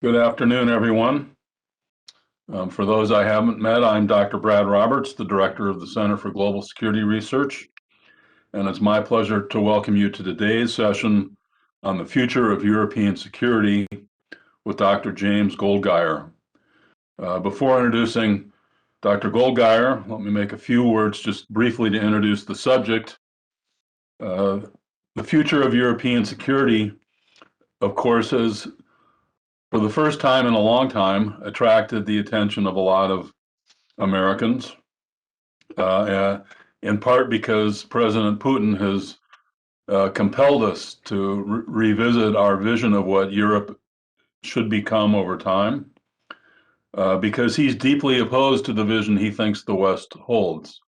Good afternoon, everyone. For those I haven't met, I'm Dr. Brad Roberts, the Director of the Center for Global Security Research, and it's my pleasure to welcome you to today's session on the future of European security with Dr. James Goldgeier. Before introducing Dr. Goldgeier, let me make a few words just briefly to introduce the subject. The future of European security, of course, has for the first time in a long time, attracted the attention of a lot of Americans, in part because President Putin has compelled us to revisit our vision of what Europe should become over time, because he's deeply opposed to the vision he thinks the West holds.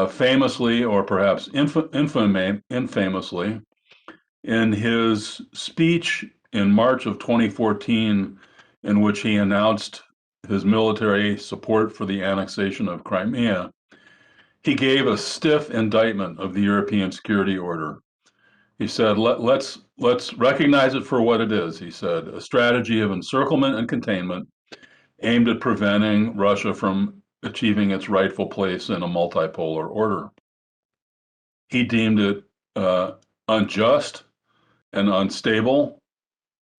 Famously, or perhaps infamously, in his speech in March of 2014, in which he announced his military support for the annexation of Crimea, he gave a stiff indictment of the European security order. He said, let's recognize it for what it is, he said, a strategy of encirclement and containment aimed at preventing Russia from achieving its rightful place in a multipolar order. He deemed it unjust and unstable,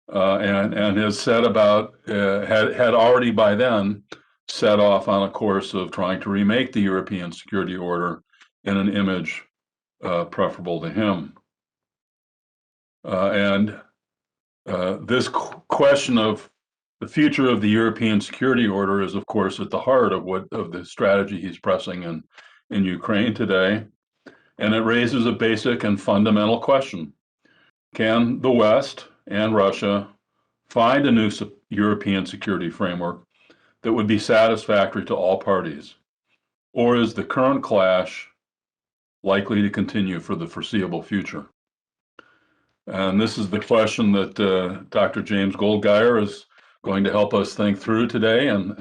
and has said about had already by then set off on a course of trying to remake the European security order in an image preferable to him. And this question of the future of the European security order is, of course, at the heart of the strategy he's pressing in Ukraine today. And it raises a basic and fundamental question. Can the West and Russia find a new European security framework that would be satisfactory to all parties? Or is the current clash likely to continue for the foreseeable future? And this is the question that Dr. James Goldgeier is going to help us think through today and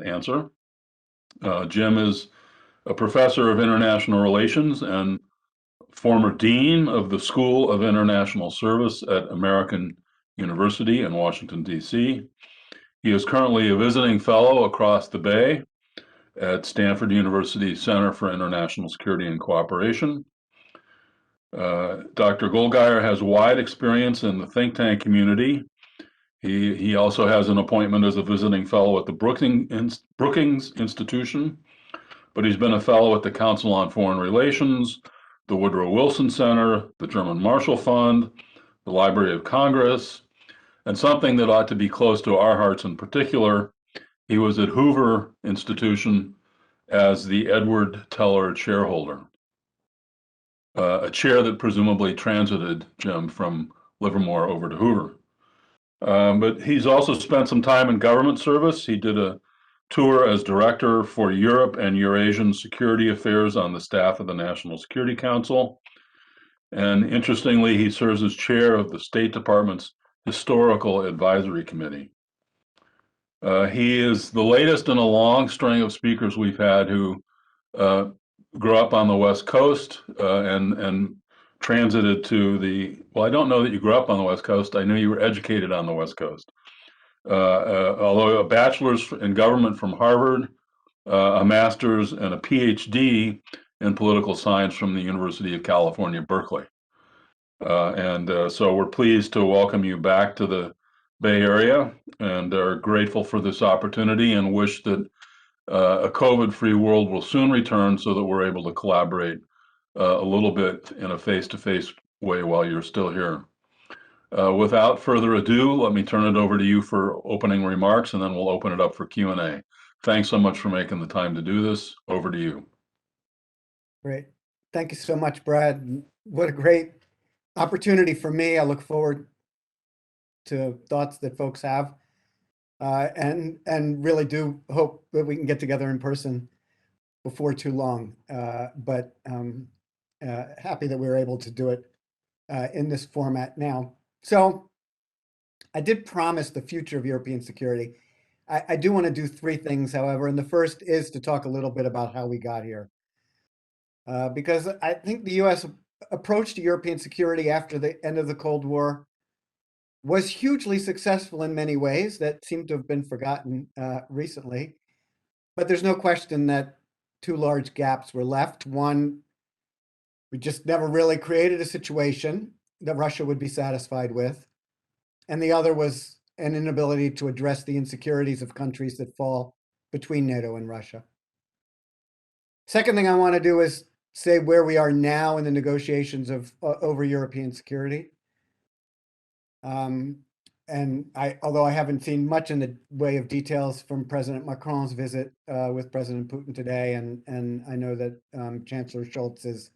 answer. Jim is a professor of international relations and former dean of the School of International Service at American University in Washington, D.C. He is currently a visiting fellow across the Bay at Stanford University Center for International Security and Cooperation. Dr. Goldgeier has wide experience in the think tank community. He also has an appointment as a visiting fellow at the Brookings Institution, but he's been a fellow at the Council on Foreign Relations, the Woodrow Wilson Center, the German Marshall Fund, the Library of Congress, and something that ought to be close to our hearts in particular, he was at Hoover Institution as the Edward Teller chairholder, a chair that presumably transited Jim from Livermore over to Hoover. But he's also spent some time in government service. He did a tour as director for Europe and Eurasian security affairs on the staff of the National Security Council. And interestingly, he serves as chair of the State Department's Historical Advisory Committee. He is the latest in a long string of speakers we've had who grew up on the West Coast and transited to well, I don't know that you grew up on the West Coast. I know you were educated on the West Coast. Although a bachelor's in government from Harvard, a master's and a PhD in political science from the University of California, Berkeley. So we're pleased to welcome you back to the Bay Area and are grateful for this opportunity and wish that a COVID-free world will soon return so that we're able to collaborate a little bit in a face-to-face way while you're still here. Without further ado, let me turn it over to you for opening remarks, and then we'll open it up for Q&A. Thanks so much for making the time to do this. Over to you. Great. Thank you so much, Brad. What a great opportunity for me. I look forward to thoughts that folks have, and really do hope that we can get together in person before too long. But happy that we were able to do it in this format now. So I did promise the future of European security. I do want to do three things, however, and the first is to talk a little bit about how we got here. Because I think the U.S. approach to European security after the end of the Cold War was hugely successful in many ways that seem to have been forgotten recently. But there's no question that two large gaps were left. One, we just never really created a situation that Russia would be satisfied with. And the other was an inability to address the insecurities of countries that fall between NATO and Russia. Second thing I want to do is say where we are now in the negotiations of over European security. And although I haven't seen much in the way of details from President Macron's visit with President Putin today, and I know that Chancellor Scholz is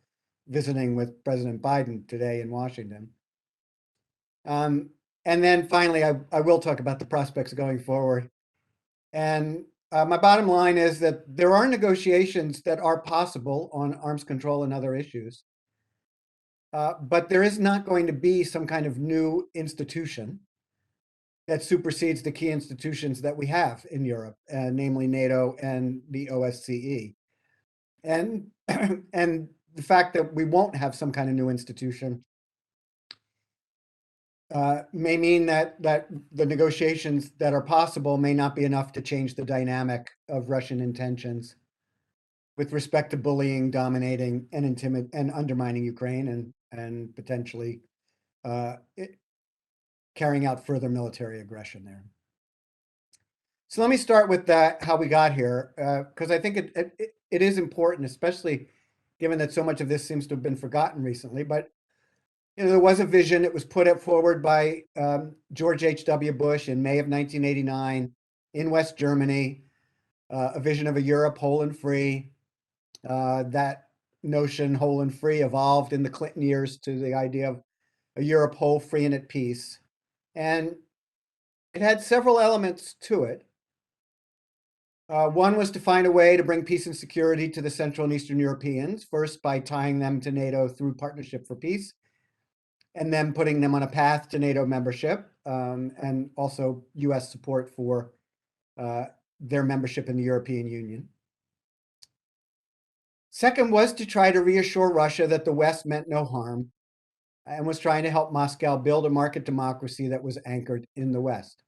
visiting with President Biden today in Washington. And then finally, I will talk about the prospects going forward. And my bottom line is that there are negotiations that are possible on arms control and other issues. But there is not going to be some kind of new institution that supersedes the key institutions that we have in Europe, namely NATO and the OSCE. And, and the fact that we won't have some kind of new institution may mean that the negotiations that are possible may not be enough to change the dynamic of Russian intentions with respect to bullying, dominating, and undermining Ukraine, and potentially carrying out further military aggression there. So let me start with that, how we got here, because I think it is important, especially given that so much of this seems to have been forgotten recently. But there was a vision. It was put forward by George H.W. Bush in May of 1989 in West Germany, a vision of a Europe whole and free. That notion, whole and free, evolved in the Clinton years to the idea of a Europe whole, free, and at peace. And it had several elements to it. One was to find a way to bring peace and security to the Central and Eastern Europeans, first by tying them to NATO through Partnership for Peace, and then putting them on a path to NATO membership, and also US support for their membership in the European Union. Second was to try to reassure Russia that the West meant no harm and was trying to help Moscow build a market democracy that was anchored in the West.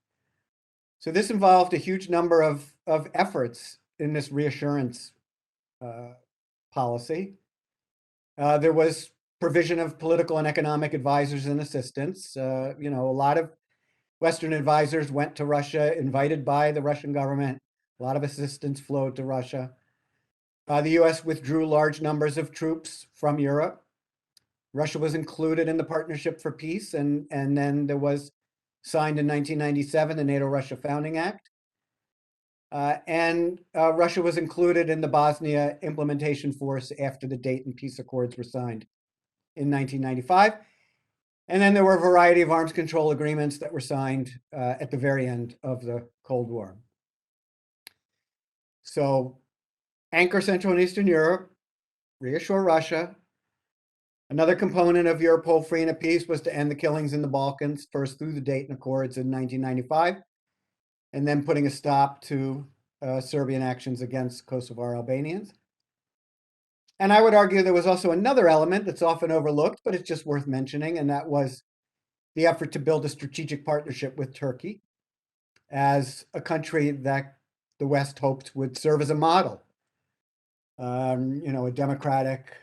So this involved a huge number of efforts in this reassurance policy. There was provision of political and economic advisors and assistants. A lot of Western advisors went to Russia, invited by the Russian government. A lot of assistance flowed to Russia. The US withdrew large numbers of troops from Europe. Russia was included in the Partnership for Peace, and then there was signed in 1997, the NATO-Russia Founding Act. And Russia was included in the Bosnia Implementation Force after the Dayton Peace Accords were signed in 1995. And then there were a variety of arms control agreements that were signed at the very end of the Cold War. So anchor Central and Eastern Europe, reassure Russia. Another component of Europol free and at peace was to end the killings in the Balkans, first through the Dayton Accords in 1995, and then putting a stop to Serbian actions against Kosovar Albanians. And I would argue there was also another element that's often overlooked, but it's just worth mentioning, and that was the effort to build a strategic partnership with Turkey as a country that the West hoped would serve as a model. A democratic,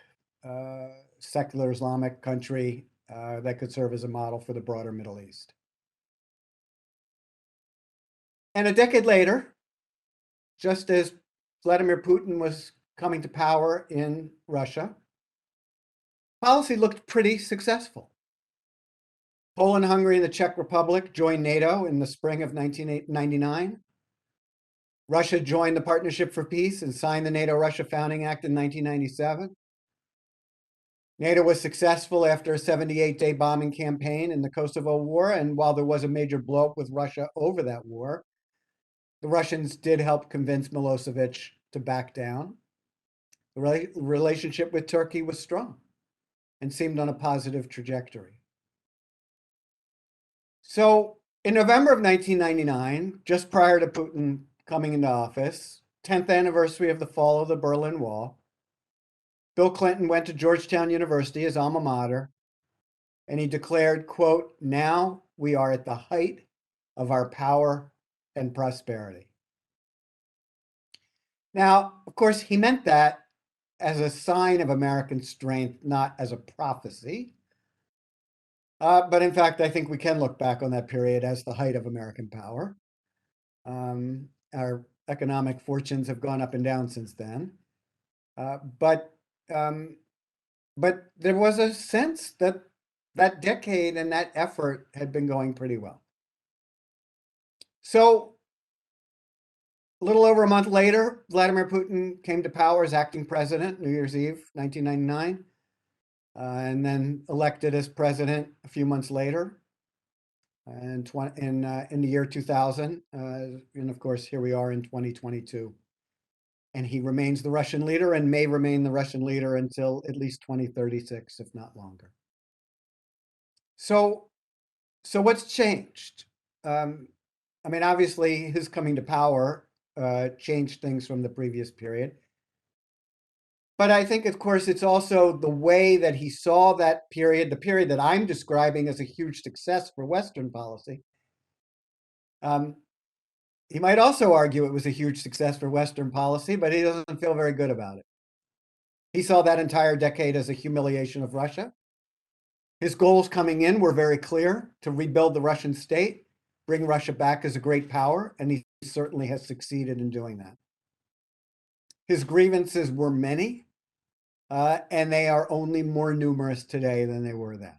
secular Islamic country that could serve as a model for the broader Middle East. And a decade later, just as Vladimir Putin was coming to power in Russia, policy looked pretty successful. Poland, Hungary, and the Czech Republic joined NATO in the spring of 1999. Russia joined the Partnership for Peace and signed the NATO-Russia Founding Act in 1997. NATO was successful after a 78-day bombing campaign in the Kosovo War, and while there was a major blow-up with Russia over that war, the Russians did help convince Milosevic to back down. The relationship with Turkey was strong and seemed on a positive trajectory. So in November of 1999, just prior to Putin coming into office, 10th anniversary of the fall of the Berlin Wall, Bill Clinton went to Georgetown University, his alma mater, and he declared, quote, "Now we are at the height of our power and prosperity. Now, of course, he meant that as a sign of American strength, not as a prophecy. But in fact, I think we can look back on that period as the height of American power. Our economic fortunes have gone up and down since then. But there was a sense that that decade and that effort had been going pretty well. So a little over a month later, Vladimir Putin came to power as acting president, New Year's Eve, 1999, and then elected as president a few months later, and in the year 2000. And of course, here we are in 2022. And he remains the Russian leader and may remain the Russian leader until at least 2036, if not longer. So what's changed? I mean, obviously, his coming to power changed things from the previous period. But I think, of course, it's also the way that he saw that period, the period that I'm describing as a huge success for Western policy. He might also argue it was a huge success for Western policy, but he doesn't feel very good about it. He saw that entire decade as a humiliation of Russia. His goals coming in were very clear: to rebuild the Russian state, bring Russia back as a great power, and he certainly has succeeded in doing that. His grievances were many, and they are only more numerous today than they were then.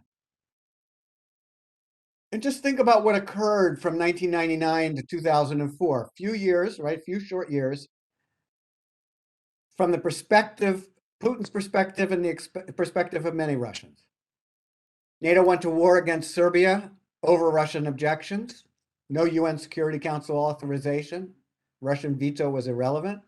And just think about what occurred from 1999 to 2004. Few years, right? Few short years. From the perspective, Putin's perspective and the perspective of many Russians. NATO went to war against Serbia over Russian objections. No UN Security Council authorization. Russian veto was irrelevant.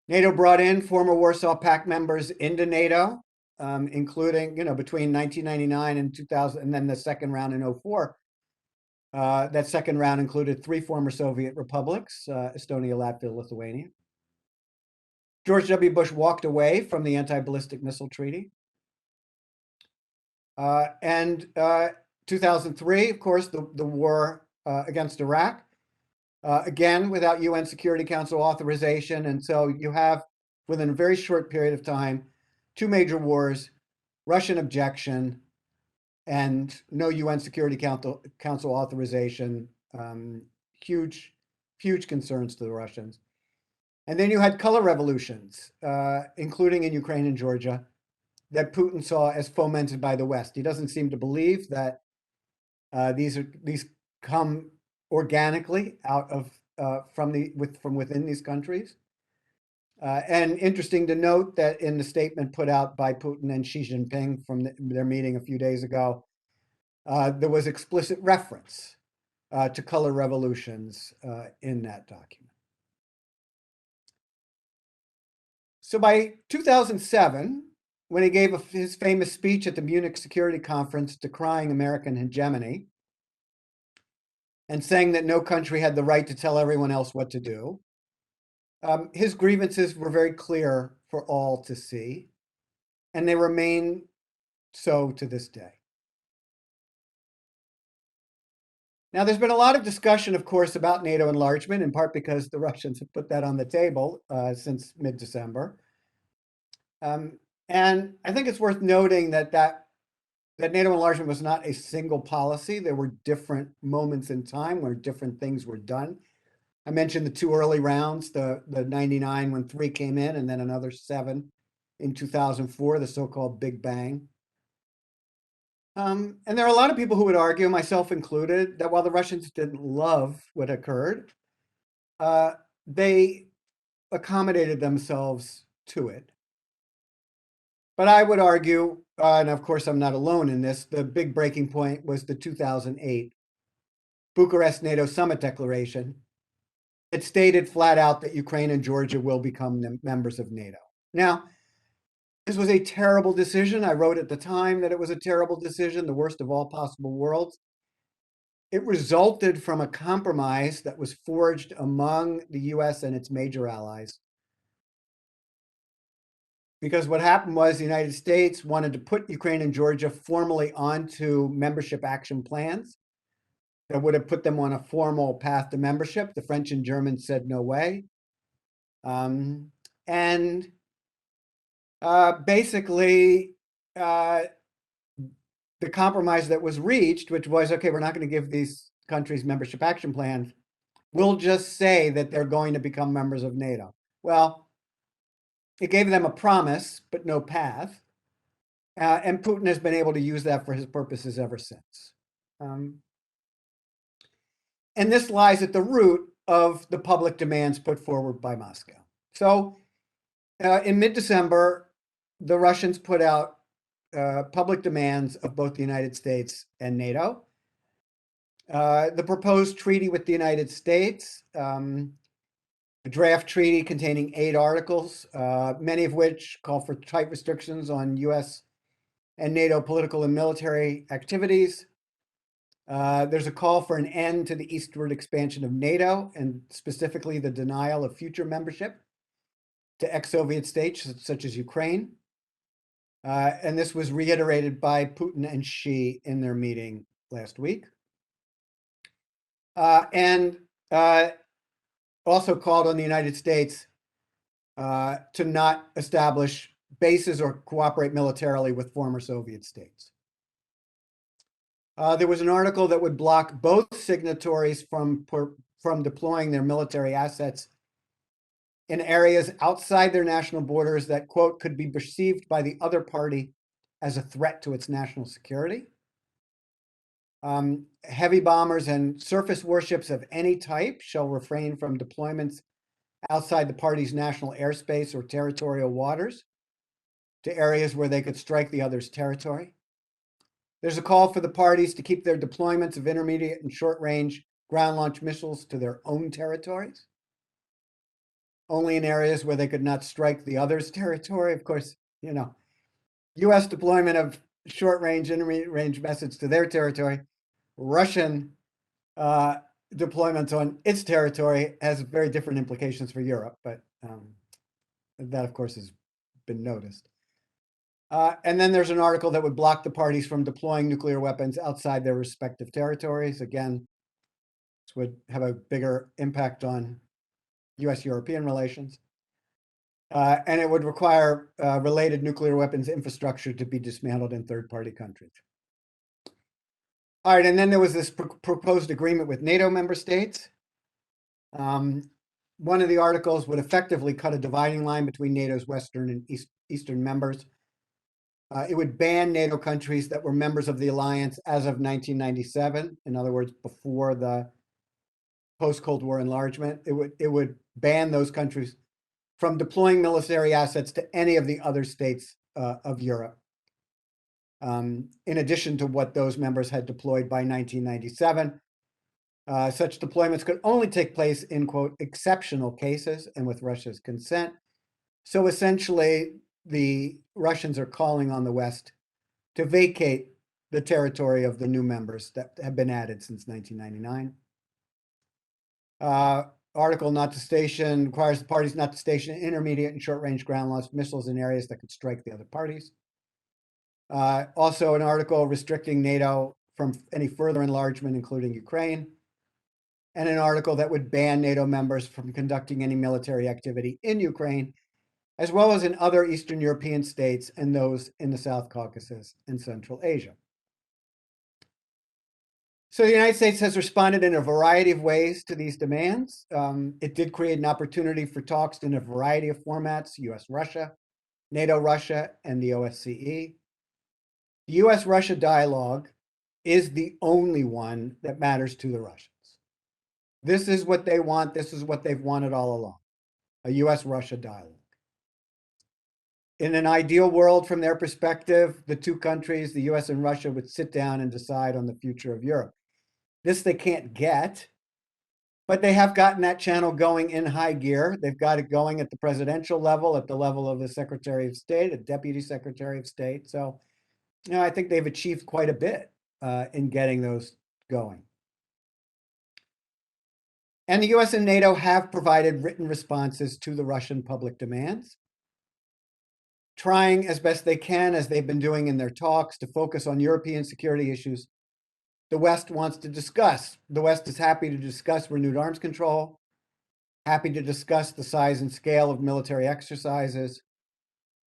NATO brought in former Warsaw Pact members into NATO, including, between 1999 and 2000, and then the second round in 2004. That second round included 3 former Soviet republics, Estonia, Latvia, Lithuania. George W. Bush walked away from the anti-ballistic missile treaty. And 2003, of course, the war against Iraq, again, without UN Security Council authorization. And so you have, within a very short period of time, 2 major wars, Russian objection, and no UN Security Council authorization. Huge concerns to the Russians. And then you had color revolutions, including in Ukraine and Georgia, that Putin saw as fomented by the West. He doesn't seem to believe that these come organically out of from within these countries. And interesting to note that in the statement put out by Putin and Xi Jinping from their meeting a few days ago, there was explicit reference to color revolutions in that document. So by 2007, when he gave his famous speech at the Munich Security Conference decrying American hegemony and saying that no country had the right to tell everyone else what to do, his grievances were very clear for all to see, and they remain so to this day. Now, there's been a lot of discussion, of course, about NATO enlargement, in part because the Russians have put that on the table since mid-December. And I think it's worth noting that NATO enlargement was not a single policy. There were different moments in time where different things were done. I mentioned the 2 early rounds, the 99 when 3 came in, and then another 7 in 2004, the so-called Big Bang. And there are a lot of people who would argue, myself included, that while the Russians didn't love what occurred, they accommodated themselves to it. But I would argue, and of course I'm not alone in this, the big breaking point was the 2008 Bucharest NATO Summit Declaration. It stated flat out that Ukraine and Georgia will become members of NATO. Now, this was a terrible decision. I wrote at the time that it was a terrible decision, the worst of all possible worlds. It resulted from a compromise that was forged among the US and its major allies Because what happened was the United States wanted to put Ukraine and Georgia formally onto membership action plans that would have put them on a formal path to membership. The French and Germans said no way. And basically, the compromise that was reached, which was, okay, we're not going to give these countries membership action plans. We'll just say that they're going to become members of NATO. Well, it gave them a promise, but no path. And Putin has been able to use that for his purposes ever since. And this lies at the root of the public demands put forward by Moscow. So in mid-December, the Russians put out public demands of both the United States and NATO. The proposed treaty with the United States, a draft treaty containing 8 articles, many of which call for tight restrictions on US and NATO political and military activities. There's a call for an end to the eastward expansion of NATO, and specifically the denial of future membership to ex-Soviet states such as Ukraine. And this was reiterated by Putin and Xi in their meeting last week. And also called on the United States to not establish bases or cooperate militarily with former Soviet states. There was an article that would block both signatories from deploying their military assets in areas outside their national borders that, quote, could be perceived by the other party as a threat to its national security. Heavy bombers and surface warships of any type shall refrain from deployments outside the party's national airspace or territorial waters to areas where they could strike the other's territory. There's a call for the parties to keep their deployments of intermediate and short-range ground-launched missiles to their own territories, only in areas where they could not strike the other's territory. Of course, you know, U.S. deployment of short-range, intermediate-range missiles to their territory, Russian deployments on its territory has very different implications for Europe, but that, of course, has been noticed. And then there's an article that would block the parties from deploying nuclear weapons outside their respective territories. Again, this would have a bigger impact on US-European relations. And it would require related nuclear weapons infrastructure to be dismantled in third-party countries. All right, and then there was this proposed agreement with NATO member states. One of the articles would effectively cut a dividing line between NATO's Western and Eastern members. It would ban NATO countries that were members of the alliance as of 1997. In other words, before the post-Cold War enlargement. It would ban those countries from deploying military assets to any of the other states of Europe, in addition to what those members had deployed by 1997. Such deployments could only take place in, quote, exceptional cases and with Russia's consent. So essentially, the Russians are calling on the West to vacate the territory of the new members that have been added since 1999. Article not to station requires the parties not to station intermediate and short-range ground-launched missiles in areas that could strike the other parties. Also, an article restricting NATO from any further enlargement, including Ukraine, and an article that would ban NATO members from conducting any military activity in Ukraine, as well as in other Eastern European states and those in the South Caucasus and Central Asia. So the United States has responded in a variety of ways to these demands. It did create an opportunity for talks in a variety of formats: US-Russia, NATO-Russia, and the OSCE. The US-Russia dialogue is the only one that matters to the Russians. This is what they want. This is what they've wanted all along, a US-Russia dialogue. In an ideal world, from their perspective, the two countries, the US and Russia, would sit down and decide on the future of Europe. This they can't get, but they have gotten that channel going in high gear. They've got it going at the presidential level, at the level of the Secretary of State, a Deputy Secretary of State. So, you know, I think they've achieved quite a bit in getting those going. And the US and NATO have provided written responses to the Russian public demands. trying as best they can, as they've been doing in their talks, to focus on European security issues the West wants to discuss. The West is happy to discuss renewed arms control, happy to discuss the size and scale of military exercises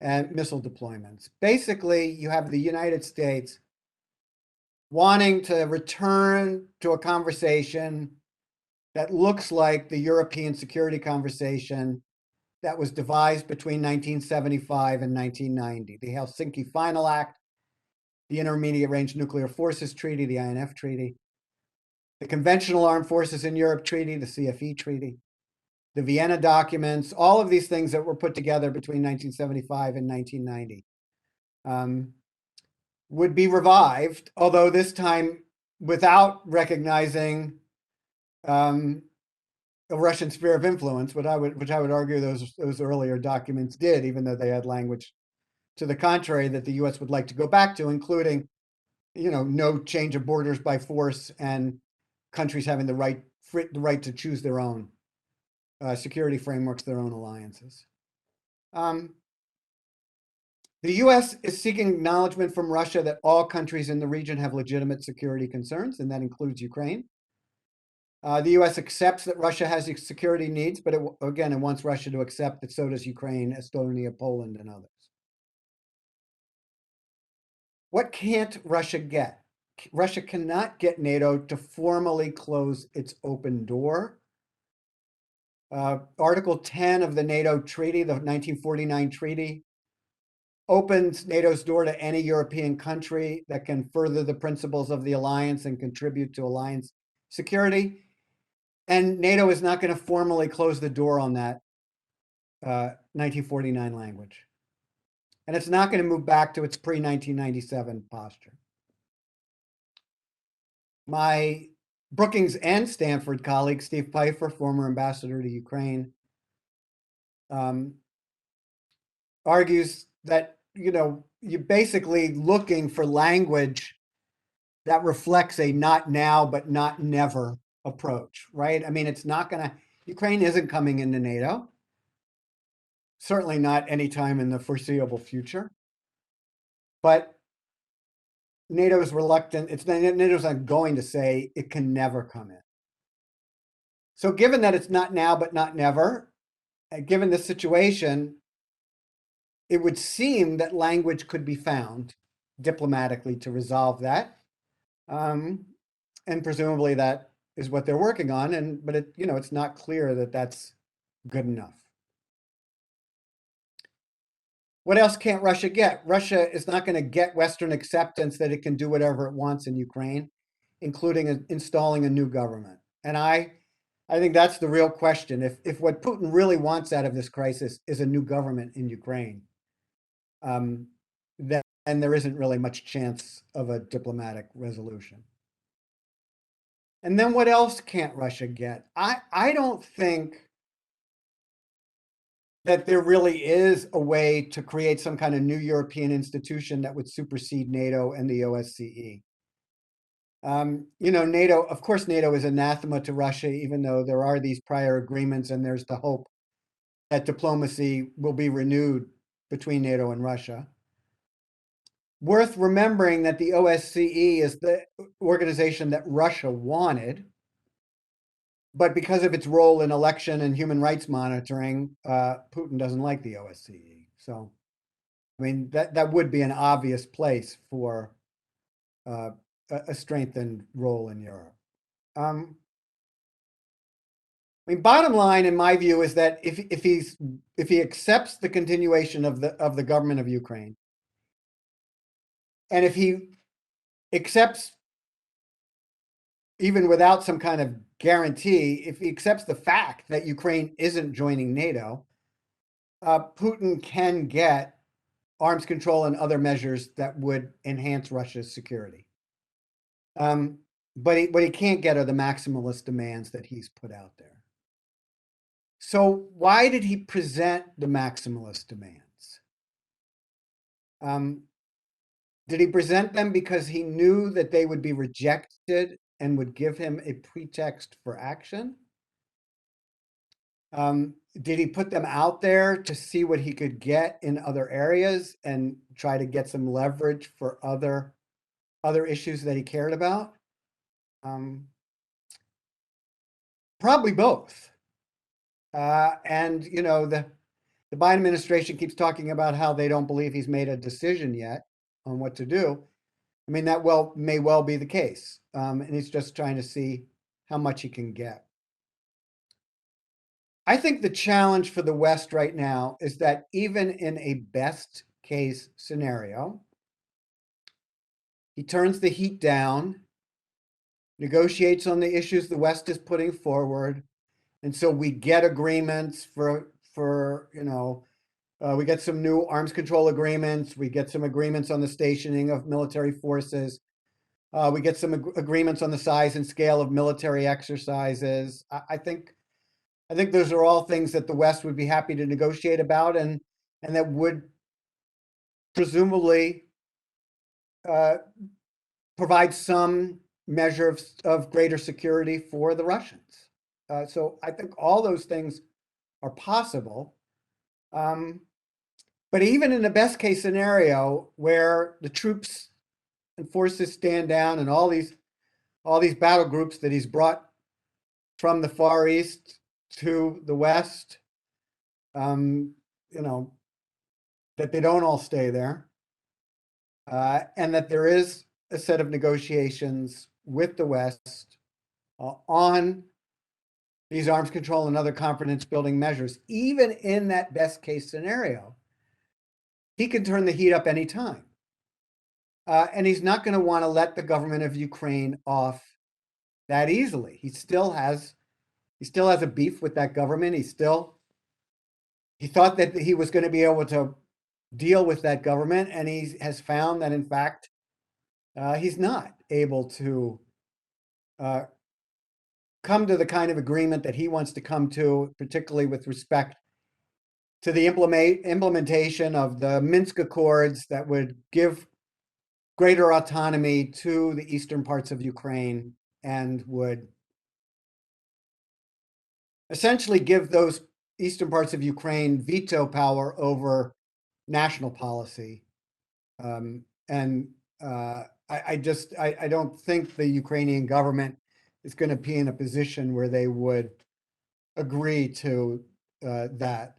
and missile deployments. Basically, you have the United States wanting to return to a conversation that looks like the European security conversation that was devised between 1975 and 1990. The Helsinki Final Act, the Intermediate Range Nuclear Forces Treaty, the INF Treaty, the Conventional Armed Forces in Europe Treaty, the CFE Treaty, the Vienna documents, all of these things that were put together between 1975 and 1990 would be revived, although this time without recognizing a Russian sphere of influence, which I would argue those earlier documents did, even though they had language to the contrary that the U.S. would like to go back to, including, no change of borders by force and countries having the right to choose their own security frameworks, their own alliances. The U.S. is seeking acknowledgement from Russia that all countries in the region have legitimate security concerns, and that includes Ukraine. The U.S. accepts that Russia has security needs, but it wants Russia to accept that so does Ukraine, Estonia, Poland, and others. What can't Russia get? Russia cannot get NATO to formally close its open door. Article 10 of the NATO Treaty, the 1949 Treaty, opens NATO's door to any European country that can further the principles of the alliance and contribute to alliance security. And NATO is not going to formally close the door on that 1949 language. And it's not going to move back to its pre-1997 posture. My Brookings and Stanford colleague, Steve Pfeiffer, former ambassador to Ukraine, argues that, you're basically looking for language that reflects a not now, but not never approach, right? I mean, it's not going to, Ukraine isn't coming into NATO, certainly not anytime in the foreseeable future. But NATO's reluctant, NATO's not going to say it can never come in. So given that it's not now, but not never, given this situation, it would seem that language could be found diplomatically to resolve that. And presumably that is what they're working on. But it's not clear that that's good enough. What else can't Russia get? Russia is not going to get Western acceptance that it can do whatever it wants in Ukraine, including installing a new government. And I think that's the real question. If what Putin really wants out of this crisis is a new government in Ukraine, then there isn't really much chance of a diplomatic resolution. And then what else can't Russia get? I don't think that there really is a way to create some kind of new European institution that would supersede NATO and the OSCE. NATO, of course, NATO is anathema to Russia, even though there are these prior agreements and there's the hope that diplomacy will be renewed between NATO and Russia. Worth remembering that the OSCE is the organization that Russia wanted, but because of its role in election and human rights monitoring, Putin doesn't like the OSCE. So, I mean, that would be an obvious place for a strengthened role in Europe. I mean, bottom line, in my view, is that if he accepts the continuation of the government of Ukraine, and if he accepts, even without some kind of guarantee, if he accepts the fact that Ukraine isn't joining NATO, Putin can get arms control and other measures that would enhance Russia's security. But what he can't get are the maximalist demands that he's put out there. So why did he present the maximalist demands? Did he present them because he knew that they would be rejected and would give him a pretext for action? Did he put them out there to see what he could get in other areas and try to get some leverage for other issues that he cared about? Probably both. And you know, the Biden administration keeps talking about how they don't believe he's made a decision yet on what to do. I mean, that may well be the case. And he's just trying to see how much he can get. I think the challenge for the West right now is that even in a best case scenario, he turns the heat down, negotiates on the issues the West is putting forward. And so we get agreements for you know, we get some new arms control agreements. We get some agreements on the stationing of military forces. We get some agreements on the size and scale of military exercises. I think those are all things that the West would be happy to negotiate about, and that would presumably provide some measure of greater security for the Russians. So I think all those things are possible. But even in the best case scenario, where the troops and forces stand down, and all these battle groups that he's brought from the Far East to the West, you know, that they don't all stay there, and that there is a set of negotiations with the West on these arms control and other confidence building measures. Even in that best case scenario, he can turn the heat up anytime. And he's not going to want to let the government of Ukraine off that easily. He still has a beef with that government. He thought that he was going to be able to deal with that government, and he has found that in fact he's not able to come to the kind of agreement that he wants to come to, particularly with respect to the implementation of the Minsk Accords that would give greater autonomy to the eastern parts of Ukraine and would essentially give those eastern parts of Ukraine veto power over national policy. And I don't think the Ukrainian government is going to be in a position where they would agree to that.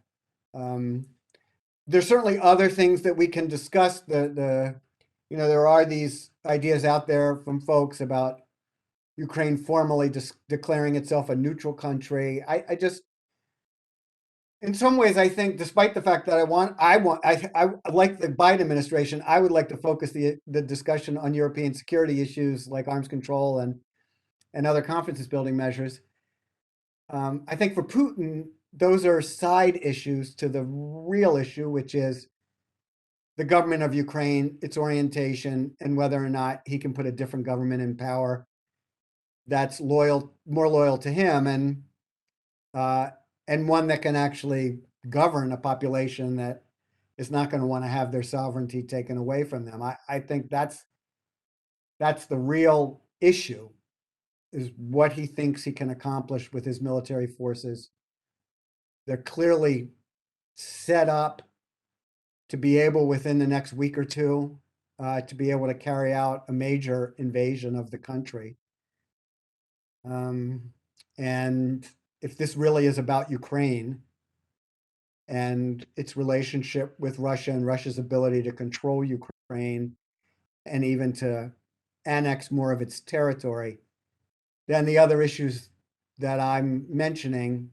There's certainly other things that we can discuss. You know, there are these ideas out there from folks about Ukraine formally declaring itself a neutral country. I just, in some ways, I think, despite the fact that I like the Biden administration, I would like to focus the discussion on European security issues like arms control and other confidence building measures. I think for Putin, those are side issues to the real issue, which is the government of Ukraine, its orientation, and whether or not he can put a different government in power that's more loyal to him, and one that can actually govern a population that is not going to want to have their sovereignty taken away from them. I think that's the real issue, is what he thinks he can accomplish with his military forces. They're clearly set up to be able, within the next week or two, to be able to carry out a major invasion of the country. And if this really is about Ukraine and its relationship with Russia and Russia's ability to control Ukraine and even to annex more of its territory, then the other issues that I'm mentioning,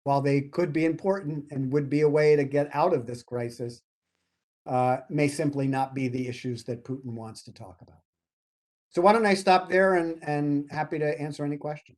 while they could be important and would be a way to get out of this crisis, may simply not be the issues that Putin wants to talk about. So why don't I stop there, and happy to answer any questions.